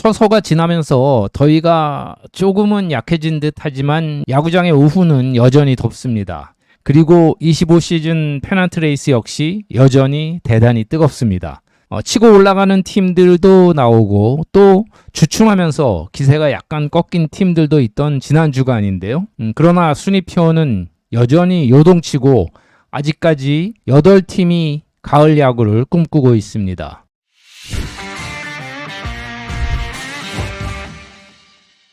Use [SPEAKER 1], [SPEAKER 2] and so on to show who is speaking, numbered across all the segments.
[SPEAKER 1] 처서가 지나면서 더위가 조금은 약해진 듯 하지만 야구장의 오후는 여전히 덥습니다. 그리고 25시즌 페넌트 레이스 역시 여전히 대단히 뜨겁습니다. 치고 올라가는 팀들도 나오고 또 주춤하면서 기세가 약간 꺾인 팀들도 있던 지난 주간인데요. 그러나 순위표는 여전히 요동치고 아직까지 8팀이 가을 야구를 꿈꾸고 있습니다.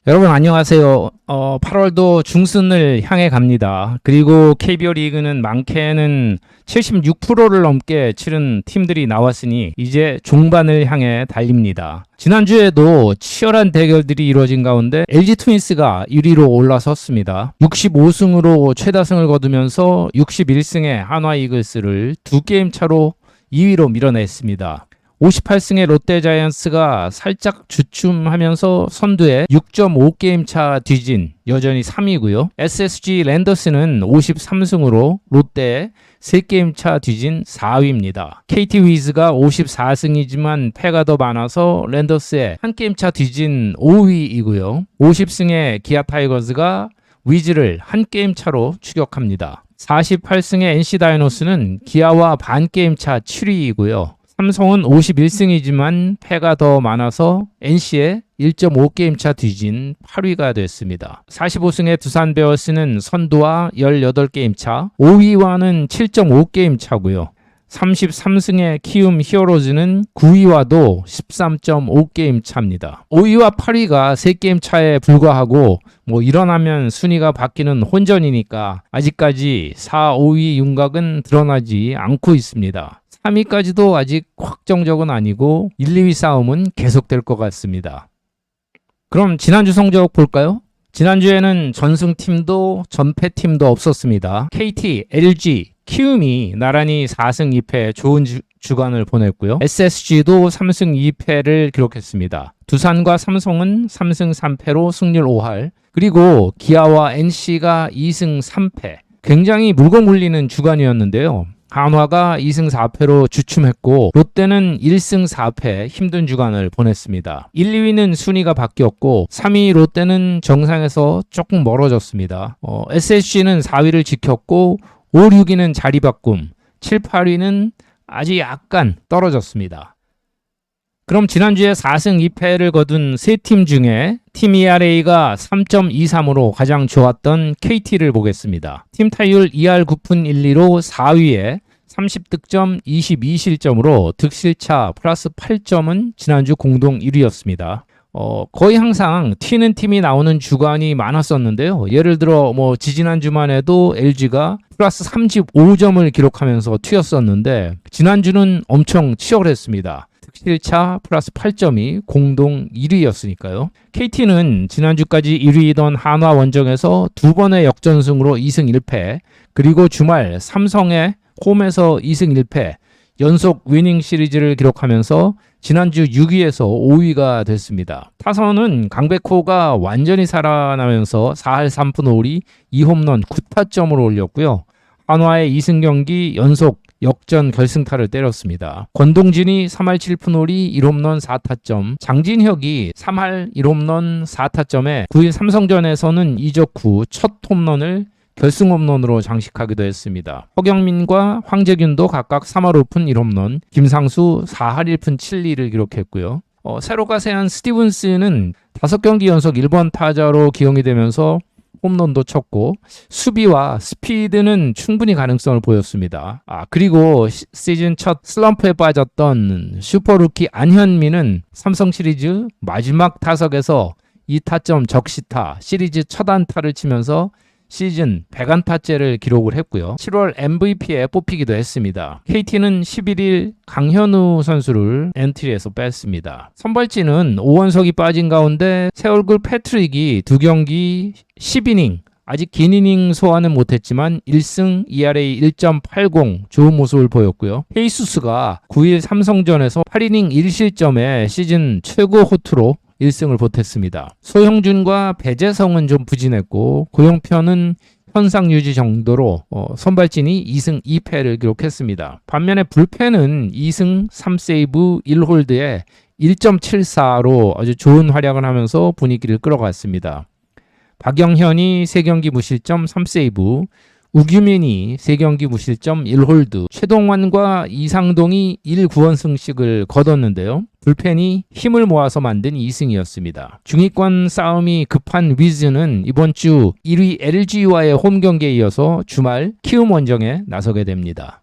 [SPEAKER 1] 여러분 안녕하세요. 8월도 중순을 향해 갑니다. 그리고 KBO 리그는 많게는 76%를 넘게 치른 팀들이 나왔으니 이제 종반을 향해 달립니다. 지난주에도 치열한 대결들이 이루어진 가운데 LG 트윈스가 1위로 올라섰습니다. 65승으로 최다승을 거두면서 61승의 한화 이글스를 2게임 차로 2위로 밀어냈습니다. 58승의 롯데자이언츠가 살짝 주춤하면서 선두에 6.5게임 차 뒤진 여전히 3위고요. SSG 랜더스는 53승으로 롯데에 3게임 차 뒤진 4위입니다. KT 위즈가 54승이지만 패가 더 많아서 랜더스에 1게임 차 뒤진 5위이고요. 50승의 기아 타이거즈가 위즈를 1게임 차로 추격합니다. 48승의 NC 다이노스는 기아와 반게임 차 7위이고요. 삼성은 51승이지만 패가 더 많아서 NC에 1.5게임 차 뒤진 8위가 됐습니다. 45승의 두산 베어스는 선두와 18게임 차, 5위와는 7.5게임 차고요. 33승의 키움 히어로즈는 9위와도 13.5게임 차입니다. 5위와 8위가 3게임 차에 불과하고 일어나면 순위가 바뀌는 혼전이니까 아직까지 4, 5위 윤곽은 드러나지 않고 있습니다. 3위까지도 아직 확정적은 아니고 1, 2위 싸움은 계속될 것 같습니다. 그럼 지난주 성적 볼까요? 지난주에는 전승팀도 전패팀도 없었습니다. KT, LG, 키움이 나란히 4승 2패 좋은 주간을 보냈고요. SSG도 3승 2패를 기록했습니다. 두산과 삼성은 3승 3패로 승률 5할, 그리고 기아와 NC가 2승 3패, 굉장히 물고 물리는 주간이었는데요. 한화가 2승 4패로 주춤했고 롯데는 1승 4패 힘든 주간을 보냈습니다. 1, 2위는 순위가 바뀌었고 3위 롯데는 정상에서 조금 멀어졌습니다. SSG는 4위를 지켰고 5, 6위는 자리 바꿈, 7, 8위는 아주 약간 떨어졌습니다. 그럼 지난주에 4승 2패를 거둔 세 팀 중에 팀 ERA가 3.23으로 가장 좋았던 KT를 보겠습니다. 팀 타율 2할 9푼 1리로 4위에 30득점 22실점으로 득실차 플러스 8점은 지난주 공동 1위였습니다. 거의 항상 튀는 팀이 나오는 주간이 많았었는데요. 예를 들어 지지난주만 해도 LG가 플러스 35점을 기록하면서 튀었었는데 지난주는 엄청 치열했습니다. 득실차 플러스 8점이 공동 1위였으니까요. KT는 지난주까지 1위이던 한화 원정에서 2번의 역전승으로 2승 1패, 그리고 주말 삼성의 홈에서 2승 1패 연속 위닝 시리즈를 기록하면서 지난주 6위에서 5위가 됐습니다. 타선은 강백호가 완전히 살아나면서 4할 3푼 5리 2홈런 9타점을 올렸고요. 한화의 2승 경기 연속 역전 결승타를 때렸습니다. 권동진이 3할 7푼 5리 1홈런 4타점, 장진혁이 3할 1홈런 4타점에 9일 삼성전에서는 이적 후 첫 홈런을 결승 홈런으로 장식하기도 했습니다. 허경민과 황재균도 각각 3할 5푼 1홈런, 김상수 4할 1푼 7리를 기록했고요. 새로 가세한 스티븐스는 5경기 연속 1번 타자로 기용이 되면서 홈런도 쳤고 수비와 스피드는 충분히 가능성을 보였습니다. 그리고 시즌 첫 슬럼프에 빠졌던 슈퍼루키 안현민은 삼성 시리즈 마지막 타석에서 2타점 적시타, 시리즈 첫 안타를 치면서 시즌 100안타째를 기록을 했고요. 7월 MVP에 뽑히기도 했습니다. KT는 11일 강현우 선수를 엔트리에서 뺐습니다. 선발진은 오원석이 빠진 가운데 새 얼굴 패트릭이 2경기 10이닝, 아직 긴 이닝 소화는 못했지만 1승 ERA 1.80 좋은 모습을 보였고요. 헤이수스가 9일 삼성전에서 8이닝 1실점에 시즌 최고 호투로 1승을 보탰습니다. 소형준과 배재성은 좀 부진했고 고영표는 현상 유지 정도로 선발진이 2승 2패를 기록했습니다. 반면에 불펜은 2승 3세이브 1홀드에 1.74로 아주 좋은 활약을 하면서 분위기를 끌어갔습니다. 박영현이 3경기 무실점 3세이브, 우규민이 3경기 무실점 1홀드, 최동환과 이상동이 1구원승씩을 거뒀는데요. 불펜이 힘을 모아서 만든 2승이었습니다. 중위권 싸움이 급한 위즈는 이번 주 1위 LG와의 홈경기에 이어서 주말 키움 원정에 나서게 됩니다.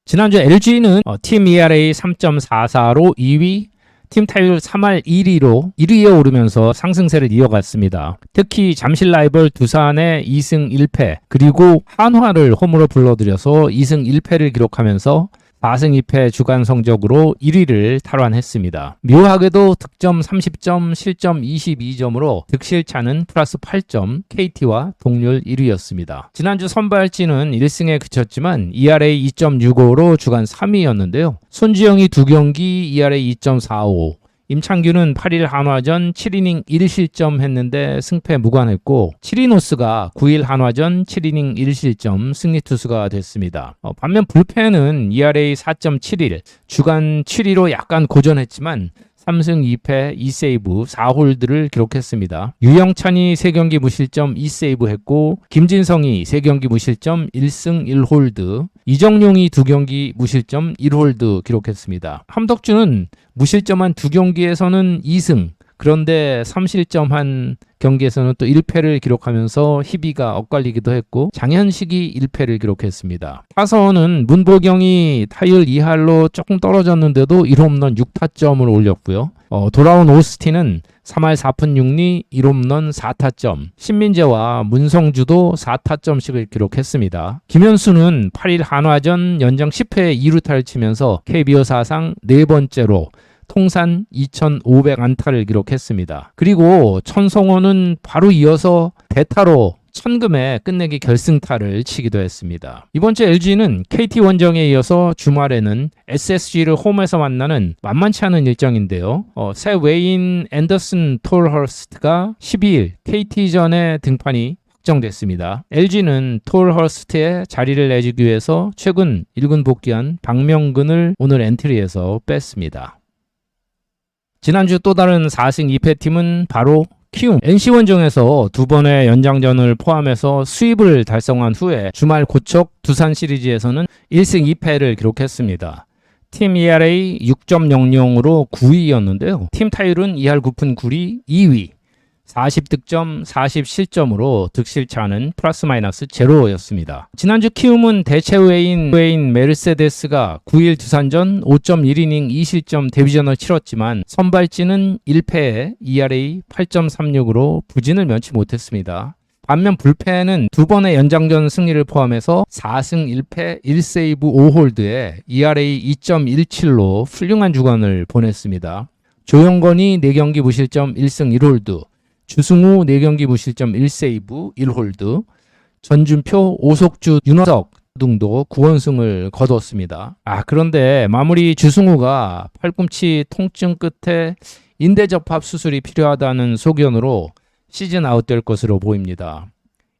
[SPEAKER 1] 지난주 LG는 팀 ERA 3.44로 2위, 팀 타율 3할 1위로 1위에 오르면서 상승세를 이어갔습니다. 특히 잠실 라이벌 두산의 2승 1패, 그리고 한화를 홈으로 불러들여서 2승 1패를 기록하면서 4승 2패 주간 성적으로 1위를 탈환했습니다. 묘하게도 득점 30점, 실점 22점으로 득실차는 플러스 8점, KT와 동률 1위였습니다. 지난주 선발진은 1승에 그쳤지만 ERA 2.65로 주간 3위였는데요. 손주영이 2경기 ERA 2.45, 임창규는 8일 한화전 7이닝 1실점 했는데 승패 무관했고, 치리노스가 9일 한화전 7이닝 1실점 승리 투수가 됐습니다. 반면 불펜은 ERA 4.71, 주간 7위로 약간 고전했지만 3승 2패 2세이브 4홀드를 기록했습니다. 유영찬이 3경기 무실점 2세이브 했고, 김진성이 3경기 무실점 1승 1홀드, 이정용이 2경기 무실점 1홀드 기록했습니다. 함덕주는 무실점한 2경기에서는 2승, 그런데 3실점한 경기에서는 또 1패를 기록하면서 희비가 엇갈리기도 했고, 장현식이 1패를 기록했습니다. 타선은 문보경이 타율 2할로 조금 떨어졌는데도 1홈런 6타점을 올렸고요. 돌아온 오스틴은 3할 4푼 6리 1홈런 4타점, 신민재와 문성주도 4타점씩을 기록했습니다. 김현수는 8일 한화전 연장 10회 2루타를 치면서 KBO 사상 4번째로 통산 2,500안타를 기록했습니다. 그리고 천성호는 바로 이어서 대타로 천금의 끝내기 결승타를 치기도 했습니다. 이번 주 LG는 KT 원정에 이어서 주말에는 SSG를 홈에서 만나는 만만치 않은 일정인데요. 새 외인 앤더슨 톨허스트가 12일 KT전에 등판이 확정됐습니다. LG는 톨허스트의 자리를 내주기 위해서 최근 1군 복귀한 박명근을 오늘 엔트리에서 뺐습니다. 지난주 또 다른 4승 2패 팀은 바로 키움. NC원정에서 2번의 연장전을 포함해서 수입을 달성한 후에 주말 고척 두산 시리즈에서는 1승 2패를 기록했습니다. 팀 ERA 6.00으로 9위였는데요. 팀 타율은 2할 9푼 9리 2위, 40득점 40실점으로 득실차는 플러스 마이너스 제로였습니다. 지난주 키움은 대체 외인 메르세데스가 9일 두산전 5.1이닝 2실점 데뷔전을 치렀지만 선발진은 1패에 ERA 8.36으로 부진을 면치 못했습니다. 반면 불펜은 2번의 연장전 승리를 포함해서 4승 1패 1세이브 5홀드에 ERA 2.17로 훌륭한 주간을 보냈습니다. 조영건이 4경기 무실점 1승 1홀드, 주승우 4경기 무실점 1세이브 1홀드, 전준표, 오석주, 윤호석 등도 9원승을 거뒀습니다. 그런데 마무리 주승우가 팔꿈치 통증 끝에 인대 접합 수술이 필요하다는 소견으로 시즌 아웃될 것으로 보입니다.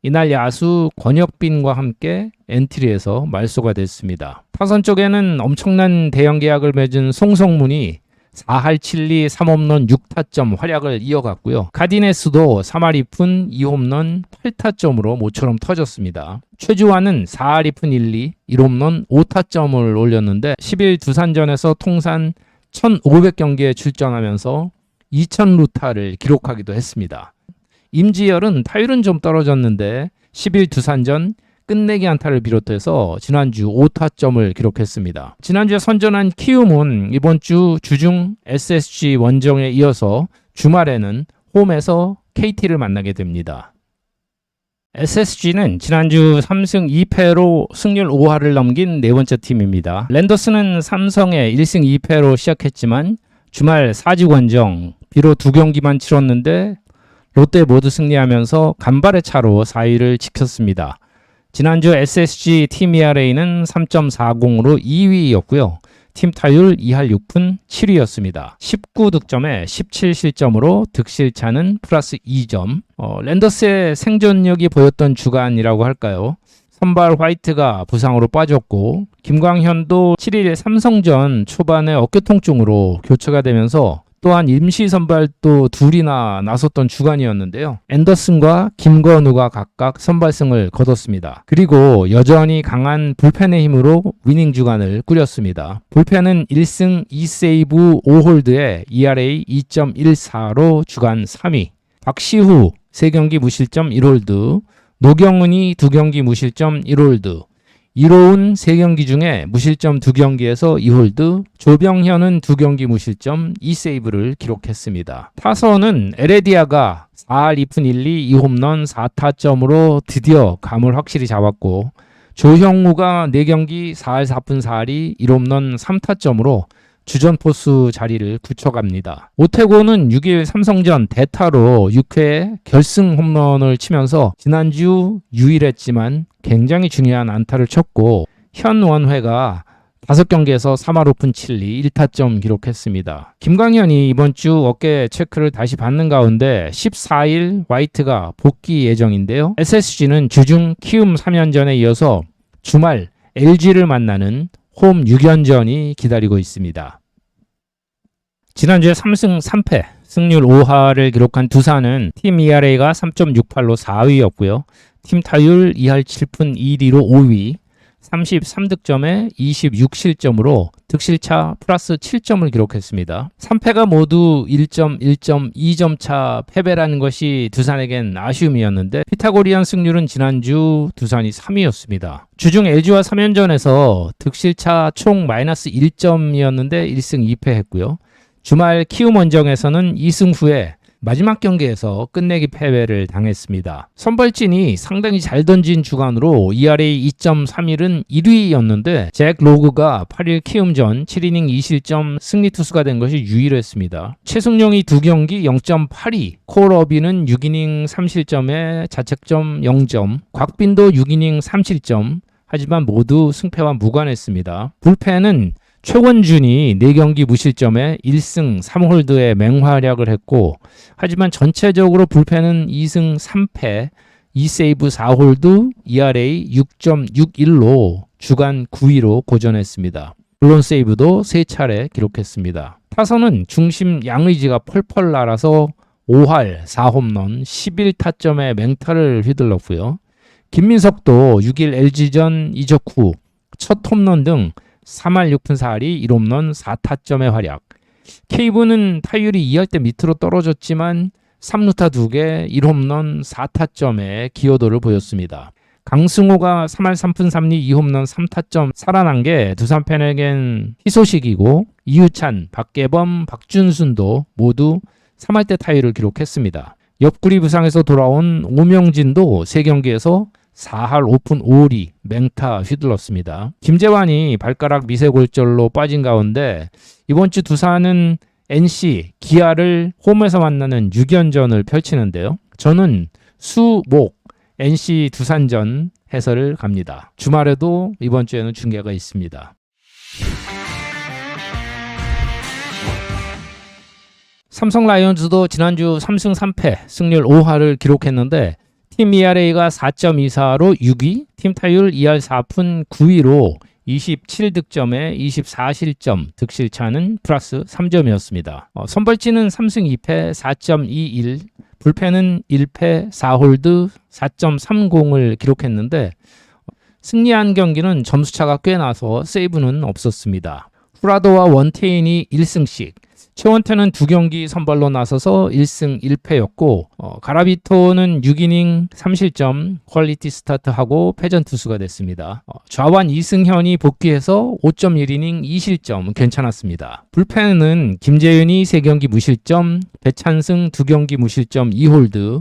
[SPEAKER 1] 이날 야수 권혁빈과 함께 엔트리에서 말소가 됐습니다. 타선 쪽에는 엄청난 대형 계약을 맺은 송성문이 4할 7리 3홈런 6타점 활약을 이어갔고요. 카디네스도 3할 2푼 2홈런 8타점으로 모처럼 터졌습니다. 최주환은 4할 2푼 1리 1홈런 5타점을 올렸는데 10일 두산전에서 통산 1,500경기에 출전하면서 2,000루타를 기록하기도 했습니다. 임지열은 타율은 좀 떨어졌는데 10일 두산전 끝내기 안타를 비롯해서 지난주 5타점을 기록했습니다. 지난주에 선전한 키움은 이번 주 주중 SSG 원정에 이어서 주말에는 홈에서 KT를 만나게 됩니다. SSG는 지난주 3승 2패로 승률 5할을 넘긴 네 번째 팀입니다. 랜더스는 삼성의 1승 2패로 시작했지만 주말 4직 원정 비록 2경기만 치렀는데 롯데 모두 승리하면서 간발의 차로 4위를 지켰습니다. 지난주 SSG 팀 ERA는 3.40으로 2위였고요. 팀 타율 2할 6푼 7위였습니다. 19득점에 17실점으로 득실차는 플러스 2점. 랜더스의 생존력이 보였던 주간이라고 할까요? 선발 화이트가 부상으로 빠졌고 김광현도 7일 삼성전 초반에 어깨 통증으로 교체가 되면서 또한 임시 선발도 둘이나 나섰던 주간이었는데요. 앤더슨과 김건우가 각각 선발승을 거뒀습니다. 그리고 여전히 강한 불펜의 힘으로 위닝 주간을 꾸렸습니다. 불펜은 1승 2세이브 5홀드에 ERA 2.14로 주간 3위. 박시후 3경기 무실점 1홀드, 노경은이 2경기 무실점 1홀드, 이로운 3경기 중에 무실점 2경기에서 2홀드, 조병현은 2경기 무실점 2세이브를 기록했습니다. 타선은 에레디아가 4할 2푼 1리 2홈런 4타점으로 드디어 감을 확실히 잡았고, 조형우가 4경기 4할 4푼 4리 1홈런 3타점으로 주전 포수 자리를 굳혀갑니다. 오태고는 6일 삼성전 대타로 6회 결승 홈런을 치면서 지난주 유일했지만 굉장히 중요한 안타를 쳤고, 현원회가 5경기에서 3할 5푼 7리 1타점 기록했습니다. 김광현이 이번 주 어깨 체크를 다시 받는 가운데 14일 화이트가 복귀 예정인데요. SSG는 주중 키움 3연전에 이어서 주말 LG를 만나는 홈 6연전이 기다리고 있습니다. 지난주에 3승 3패, 승률 5할을 기록한 두산은 팀 ERA가 3.68로 4위였고요. 팀 타율 2할 7푼 2리로 5위, 33득점에 26실점으로 득실차 플러스 7점을 기록했습니다. 3패가 모두 1점, 1점, 2점 차 패배라는 것이 두산에겐 아쉬움이었는데 피타고리안 승률은 지난주 두산이 3위였습니다. 주중 LG와 3연전에서 득실차 총 마이너스 1점이었는데 1승 2패 했고요. 주말 키움 원정에서는 2승 후에 마지막 경기에서 끝내기 패배를 당했습니다. 선발진이 상당히 잘 던진 주간으로 ERA 2.31은 1위였는데 잭 로그가 8일 키움전 7이닝 2실점 승리 투수가 된 것이 유일했습니다. 최승용이 2경기 0.82, 콜어비는 6이닝 3실점에 자책점 0점, 곽빈도 6이닝 3실점, 하지만 모두 승패와 무관했습니다. 불펜은 최원준이 4경기 무실점에 1승 3홀드의 맹활약을 했고, 하지만 전체적으로 불펜은 2승 3패, 2세이브 4홀드, ERA 6.61로 주간 9위로 고전했습니다. 물론 세이브도 3차례 기록했습니다. 타선은 중심 양의지가 펄펄 날아서 5할 4홈런 11타점의 맹타를 휘둘렀고요. 김민석도 6일 LG전 이적 후 첫 홈런 등 3할 6푼 4리 1홈런 4타점의 활약. 케이브는 타율이 2할 때 밑으로 떨어졌지만 3루타 2개 1홈런 4타점의 기여도를 보였습니다. 강승호가 3할 3푼 3리 2홈런 3타점 살아난 게 두산 팬에겐 희소식이고, 이유찬, 박계범, 박준순도 모두 3할 때 타율을 기록했습니다. 옆구리 부상에서 돌아온 오명진도 3경기에서 4할 5푼 5리 맹타 휘둘렀습니다. 김재환이 발가락 미세골절로 빠진 가운데 이번 주 두산은 NC, 기아를 홈에서 만나는 6연전을 펼치는데요. 저는 수, 목, NC 두산전 해설을 갑니다. 주말에도 이번 주에는 중계가 있습니다. 삼성 라이온즈도 지난주 3승 3패, 승률 5할을 기록했는데 팀 ERA가 4.24로 6위, 팀 타율 2할 4푼 9위로 27득점에 24실점, 득실차는 플러스 3점이었습니다. 선발진은 3승 2패 4.21, 불펜은 1패 4홀드 4.30을 기록했는데 승리한 경기는 점수차가 꽤 나서 세이브는 없었습니다. 후라도와 원태인이 1승씩, 최원태는 2경기 선발로 나서서 1승 1패였고 가라비토는 6이닝 3실점 퀄리티 스타트하고 패전 투수가 됐습니다. 좌완 이승현이 복귀해서 5.1이닝 2실점 괜찮았습니다. 불펜은 김재윤이 3경기 무실점, 배찬승 2경기 무실점 2홀드,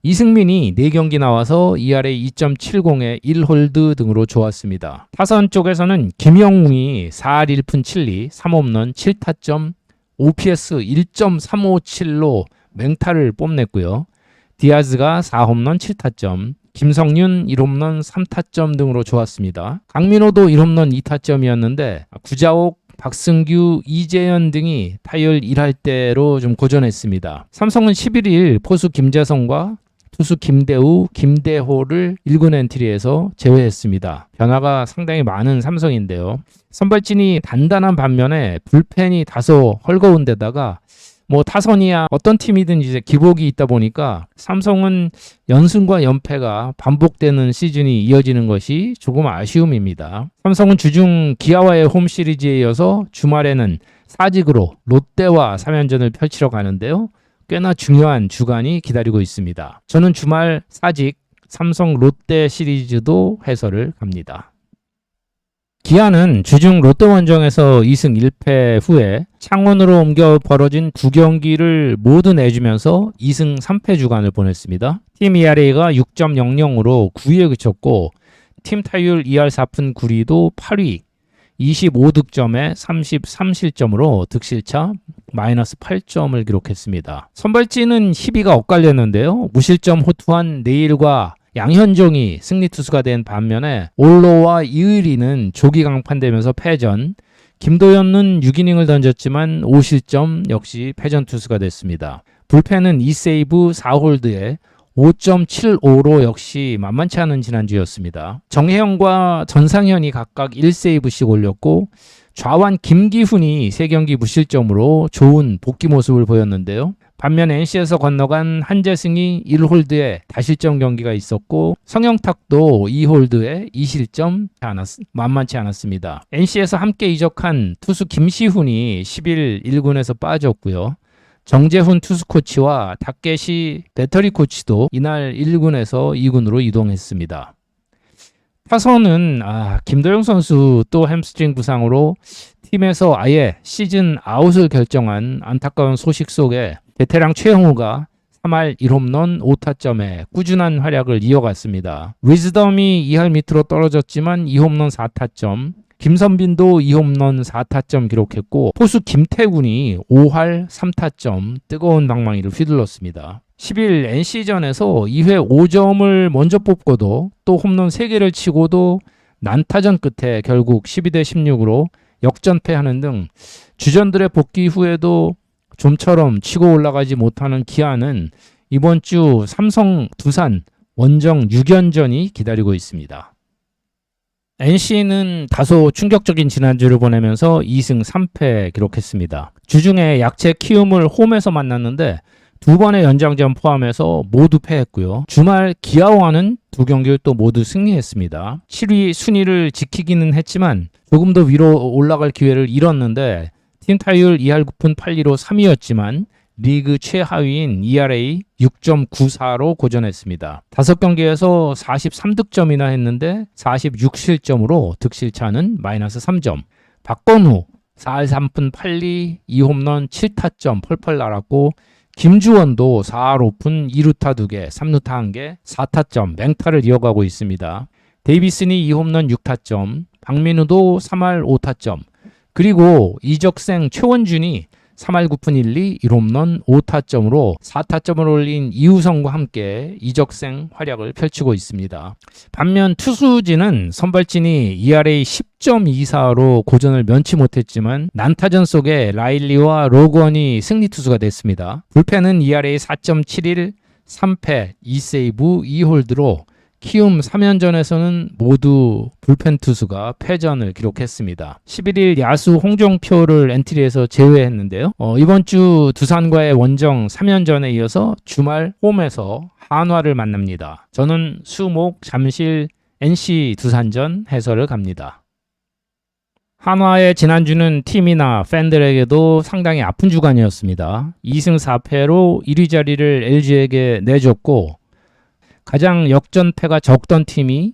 [SPEAKER 1] 이승민이 4경기 나와서 ERA 2.70에 1홀드 등으로 좋았습니다. 타선 쪽에서는 김영웅이 4할 1푼 7리 3홈런 7타점 OPS 1.357로 맹타를 뽐냈고요. 디아즈가 4홈런 7타점, 김성윤 1홈런 3타점 등으로 좋았습니다. 강민호도 1홈런 2타점이었는데 구자옥, 박승규, 이재현 등이 타율 1할 때로 좀 고전했습니다. 삼성은 11일 포수 김재성과 투수 김대우, 김대호를 1군 엔트리에서 제외했습니다. 변화가 상당히 많은 삼성인데요. 선발진이 단단한 반면에 불펜이 다소 헐거운 데다가 타선이야 어떤 팀이든 이제 기복이 있다 보니까 삼성은 연승과 연패가 반복되는 시즌이 이어지는 것이 조금 아쉬움입니다. 삼성은 주중 기아와의 홈 시리즈에 이어서 주말에는 사직으로 롯데와 3연전을 펼치러 가는데요. 꽤나 중요한 주간이 기다리고 있습니다. 저는 주말 사직 삼성 롯데 시리즈도 해설을 갑니다. 기아는 주중 롯데원정에서 2승 1패 후에 창원으로 옮겨 벌어진 2경기를 모두 내주면서 2승 3패 주간을 보냈습니다. 팀 ERA가 6.00으로 9위에 그쳤고 팀 타율 2할 4푼 9리도 8위, 25득점에 33실점으로 득실차 마이너스 8점을 기록했습니다. 선발진은 희비가 엇갈렸는데요. 무실점 호투한 내일과 양현종이 승리 투수가 된 반면에 올로와 이의리는 조기 강판되면서 패전, 김도현은 6이닝을 던졌지만 5실점 역시 패전 투수가 됐습니다. 불펜은 2세이브 4홀드에 5.75로 역시 만만치 않은 지난주였습니다. 정혜영과 전상현이 각각 1세이브씩 올렸고 좌완 김기훈이 3경기 무실점으로 좋은 복귀 모습을 보였는데요. 반면 NC에서 건너간 한재승이 1홀드에 다실점 경기가 있었고 성영탁도 2홀드에 2실점 만만치 않았습니다. NC에서 함께 이적한 투수 김시훈이 10일 1군에서 빠졌고요. 정재훈 투수 코치와 다케시 배터리 코치도 이날 1군에서 2군으로 이동했습니다. 타선은 김도영 선수 또 햄스트링 부상으로 팀에서 아예 시즌 아웃을 결정한 안타까운 소식 속에 베테랑 최영우가 3할 1홈런 5타점에 꾸준한 활약을 이어갔습니다. 위즈덤이 2할 밑으로 떨어졌지만 2홈런 4타점, 김선빈도 2홈런 4타점 기록했고 포수 김태군이 5할 3타점 뜨거운 방망이를 휘둘렀습니다. 10일 NC전에서 2회 5점을 먼저 뽑고도 또 홈런 3개를 치고도 난타전 끝에 결국 12대 16으로 역전패하는 등 주전들의 복귀 후에도 좀처럼 치고 올라가지 못하는 기아는 이번 주 삼성 두산 원정 6연전이 기다리고 있습니다. NC는 다소 충격적인 지난주를 보내면서 2승 3패 기록했습니다. 주중에 약체 키움을 홈에서 만났는데 2번의 연장전 포함해서 모두 패했고요. 주말 기아와는 2경기를 또 모두 승리했습니다. 7위 순위를 지키기는 했지만 조금 더 위로 올라갈 기회를 잃었는데 팀 타율 2할 9푼 8리로 3위였지만 리그 최하위인 ERA 6.94로 고전했습니다. 5경기에서 43득점이나 했는데 46실점으로 득실차는 마이너스 3점. 박건우 4할 3푼 8리 2홈런 7타점 펄펄 날았고 김주원도 4할 5푼 2루타 2개, 3루타 1개, 4타점 맹타를 이어가고 있습니다. 데이비슨이 2홈런 6타점, 박민우도 3할 5타점, 그리고 이적생 최원준이 3할 9푼 1리 1홈런 5타점으로 4타점을 올린 이우성과 함께 이적생 활약을 펼치고 있습니다. 반면 투수진은 선발진이 ERA 10.24로 고전을 면치 못했지만 난타전 속에 라일리와 로건이 승리 투수가 됐습니다. 불펜은 ERA 4.71, 3패, 2세이브, 2홀드로 키움 3연전에서는 모두 불펜 투수가 패전을 기록했습니다. 11일 야수 홍정표를 엔트리에서 제외했는데요. 이번 주 두산과의 원정 3연전에 이어서 주말 홈에서 한화를 만납니다. 저는 수목 잠실 NC 두산전 해설을 갑니다. 한화의 지난주는 팀이나 팬들에게도 상당히 아픈 주간이었습니다. 2승 4패로 1위 자리를 LG에게 내줬고 가장 역전패가 적던 팀이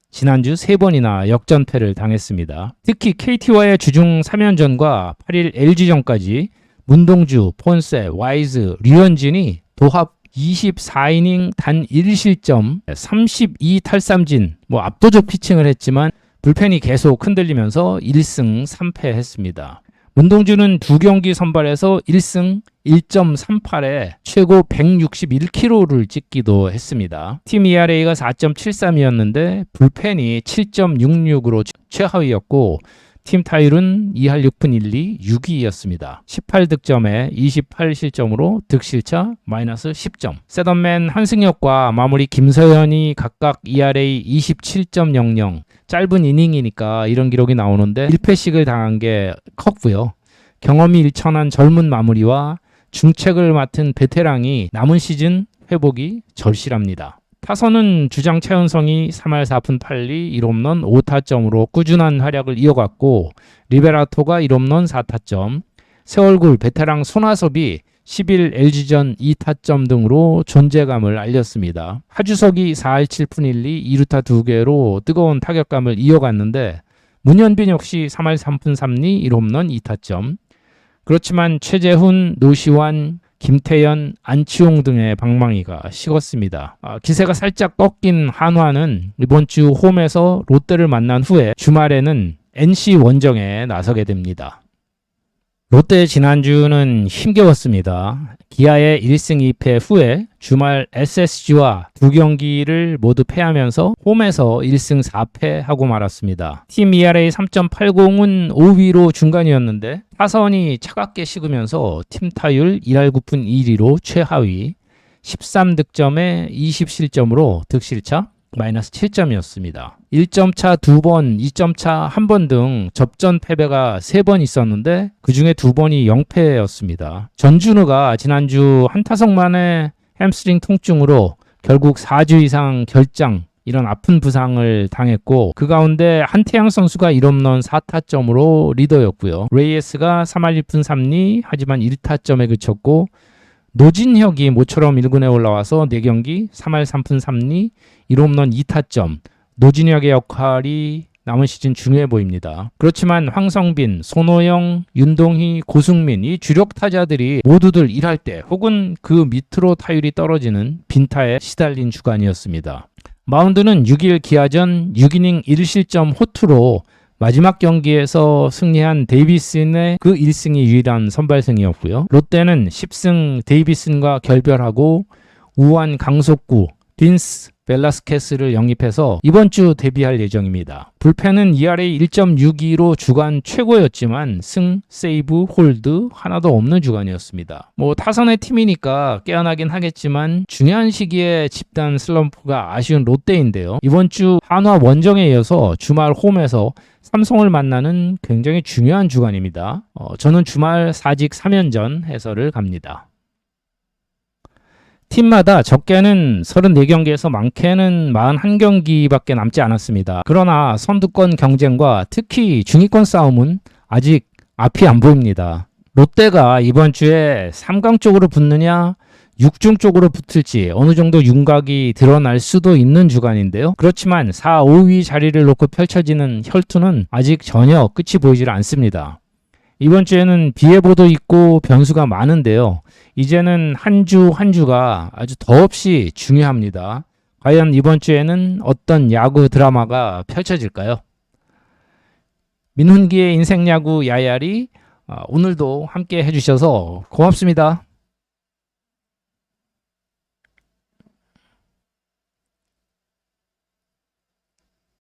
[SPEAKER 1] 지난주 3번이나 역전패를 당했습니다. 특히 KT와의 주중 3연전과 8일 LG전까지 문동주, 폰세, 와이즈, 류현진이 도합 24이닝 단 1실점, 32탈삼진, 압도적 피칭을 했지만 불펜이 계속 흔들리면서 1승 3패 했습니다. 문동주는 2경기 선발에서 1승 1.38에 최고 161km를 찍기도 했습니다. 팀 ERA가 4.73이었는데 불펜이 7.66으로 최하위였고 팀 타율은 2할 6푼 1리 6위였습니다. 18득점에 28실점으로 득실차 마이너스 10점. 셋업맨 한승혁과 마무리 김서현이 각각 ERA 27.00. 짧은 이닝이니까 이런 기록이 나오는데 1패씩을 당한 게 컸고요. 경험이 일천한 젊은 마무리와 중책을 맡은 베테랑이 남은 시즌 회복이 절실합니다. 타선은 주장 최은성이 3할 4푼 8리 1홈런 5타점으로 꾸준한 활약을 이어갔고 리베라토가 1홈런 4타점, 새얼굴 베테랑 손아섭이 10일 LG전 2타점 등으로 존재감을 알렸습니다. 하주석이 4할 7푼 1리 2루타 2개로 뜨거운 타격감을 이어갔는데 문현빈 역시 3할 3푼 3리 1홈런 2타점. 그렇지만 최재훈, 노시환, 김태현, 안치홍 등의 방망이가 식었습니다. 기세가 살짝 꺾인 한화는 이번 주 홈에서 롯데를 만난 후에 주말에는 NC 원정에 나서게 됩니다. 롯데 지난주는 힘겨웠습니다. 기아의 1승 2패 후에 주말 SSG와 두 경기를 모두 패하면서 홈에서 1승 4패하고 말았습니다. 팀 ERA 3.80은 5위로 중간이었는데 타선이 차갑게 식으면서 팀 타율 1할 9푼 1리로 최하위, 13득점에 20실점으로 득실차 마이너스 7점이었습니다. 1점 차 2번, 2점 차 1번 등 접전 패배가 3번 있었는데 그 중에 2번이 0패였습니다. 전준우가 지난주 한타석 만에 햄스트링 통증으로 결국 4주 이상 결장, 이런 아픈 부상을 당했고 그 가운데 한태양 선수가 1홈런 4타점으로 리더였고요. 레이에스가 3할 1푼 3리 하지만 1타점에 그쳤고 노진혁이 모처럼 1군에 올라와서 4경기 3할 3푼 3리 1홈런 2타점. 노진혁의 역할이 남은 시즌 중요해 보입니다. 그렇지만 황성빈, 손호영, 윤동희, 고승민 이 주력 타자들이 모두들 1할 때 혹은 그 밑으로 타율이 떨어지는 빈타에 시달린 주간이었습니다. 마운드는 6일 기아전 6이닝 1실점 호투로 마지막 경기에서 승리한 데이비슨의 그 1승이 유일한 선발승이었고요. 롯데는 10승 데이비슨과 결별하고 우완 강속구, 빈스 벨라스케스를 영입해서 이번 주 데뷔할 예정입니다. 불펜은 ERA 1.62로 주간 최고였지만 승, 세이브, 홀드 하나도 없는 주간이었습니다. 타선의 팀이니까 깨어나긴 하겠지만 중요한 시기에 집단 슬럼프가 아쉬운 롯데인데요. 이번 주 한화 원정에 이어서 주말 홈에서 삼성을 만나는 굉장히 중요한 주간입니다. 저는 주말 4직 3연전 해설을 갑니다. 팀마다 적게는 34경기에서 많게는 41경기밖에 남지 않았습니다. 그러나 선두권 경쟁과 특히 중위권 싸움은 아직 앞이 안 보입니다. 롯데가 이번 주에 3강 쪽으로 붙느냐 6중 쪽으로 붙을지 어느 정도 윤곽이 드러날 수도 있는 주간인데요. 그렇지만 4, 5위 자리를 놓고 펼쳐지는 혈투는 아직 전혀 끝이 보이질 않습니다. 이번 주에는 비 예보도 있고 변수가 많은데요. 이제는 한 주 한 주가 아주 더없이 중요합니다. 과연 이번 주에는 어떤 야구 드라마가 펼쳐질까요? 민훈기의 인생야구 야야리 오늘도 함께 해주셔서 고맙습니다.